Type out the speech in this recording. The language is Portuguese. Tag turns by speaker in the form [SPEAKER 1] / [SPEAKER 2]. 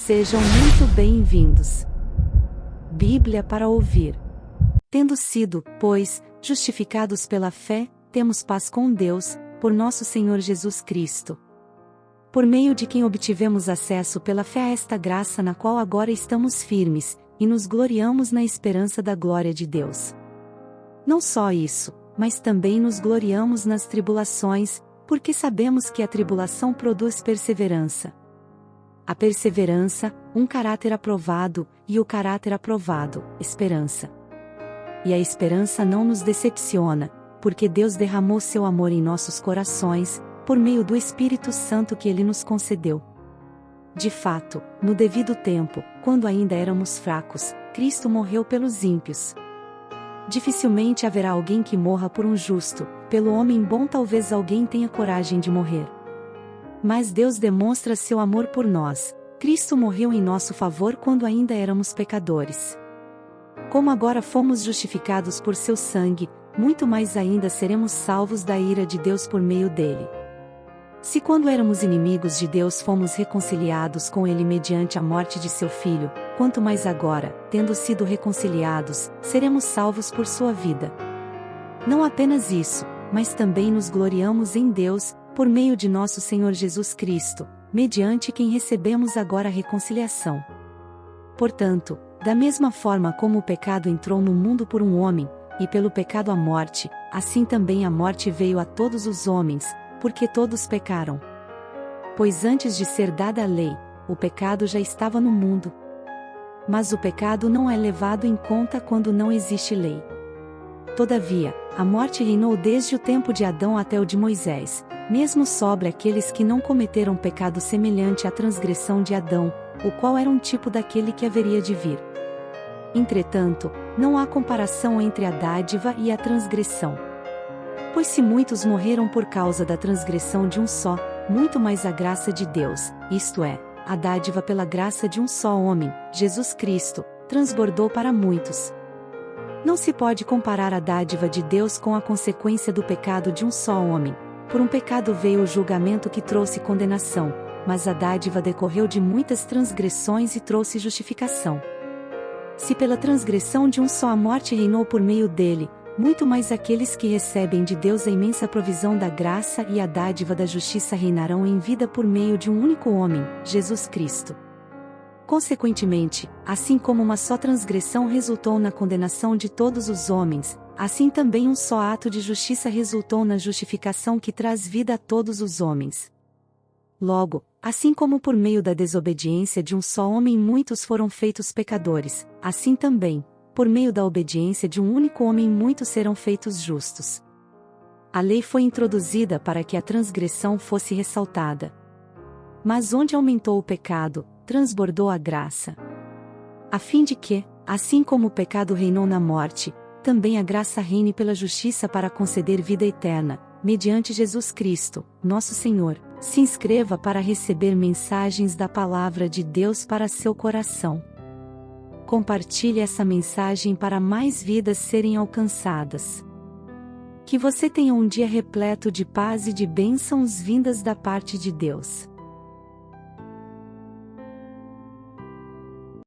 [SPEAKER 1] Sejam muito bem-vindos. Bíblia para ouvir. Tendo sido, pois, justificados pela fé, temos paz com Deus, por nosso Senhor Jesus Cristo. Por meio de quem obtivemos acesso pela fé a esta graça na qual agora estamos firmes, e nos gloriamos na esperança da glória de Deus. Não só isso, mas também nos gloriamos nas tribulações, porque sabemos que a tribulação produz perseverança. A perseverança, um caráter aprovado, e o caráter aprovado, esperança. E a esperança não nos decepciona, porque Deus derramou seu amor em nossos corações, por meio do Espírito Santo que Ele nos concedeu. De fato, no devido tempo, quando ainda éramos fracos, Cristo morreu pelos ímpios. Dificilmente haverá alguém que morra por um justo, pelo homem bom talvez alguém tenha coragem de morrer. Mas Deus demonstra seu amor por nós. Cristo morreu em nosso favor quando ainda éramos pecadores. Como agora fomos justificados por seu sangue, muito mais ainda seremos salvos da ira de Deus por meio dele. Se quando éramos inimigos de Deus fomos reconciliados com ele mediante a morte de seu Filho, quanto mais agora, tendo sido reconciliados, seremos salvos por sua vida. Não apenas isso, mas também nos gloriamos em Deus, por meio de nosso Senhor Jesus Cristo, mediante quem recebemos agora a reconciliação. Portanto, da mesma forma como o pecado entrou no mundo por um homem, e pelo pecado a morte, assim também a morte veio a todos os homens, porque todos pecaram. Pois antes de ser dada a lei, o pecado já estava no mundo. Mas o pecado não é levado em conta quando não existe lei. Todavia, a morte reinou desde o tempo de Adão até o de Moisés, mesmo sobre aqueles que não cometeram pecado semelhante à transgressão de Adão, o qual era um tipo daquele que haveria de vir. Entretanto, não há comparação entre a dádiva e a transgressão. Pois se muitos morreram por causa da transgressão de um só, muito mais a graça de Deus, isto é, a dádiva pela graça de um só homem, Jesus Cristo, transbordou para muitos. Não se pode comparar a dádiva de Deus com a consequência do pecado de um só homem. Por um pecado veio o julgamento que trouxe condenação, mas a dádiva decorreu de muitas transgressões e trouxe justificação. Se pela transgressão de um só a morte reinou por meio dele, muito mais aqueles que recebem de Deus a imensa provisão da graça e a dádiva da justiça reinarão em vida por meio de um único homem, Jesus Cristo. Consequentemente, assim como uma só transgressão resultou na condenação de todos os homens, assim também um só ato de justiça resultou na justificação que traz vida a todos os homens. Logo, assim como por meio da desobediência de um só homem muitos foram feitos pecadores, assim também, por meio da obediência de um único homem muitos serão feitos justos. A lei foi introduzida para que a transgressão fosse ressaltada. Mas onde aumentou o pecado, transbordou a graça. A fim de que, assim como o pecado reinou na morte, também a graça reine pela justiça para conceder vida eterna, mediante Jesus Cristo, nosso Senhor. Se inscreva para receber mensagens da Palavra de Deus para seu coração. Compartilhe essa mensagem para mais vidas serem alcançadas. Que você tenha um dia repleto de paz e de bênçãos vindas da parte de Deus.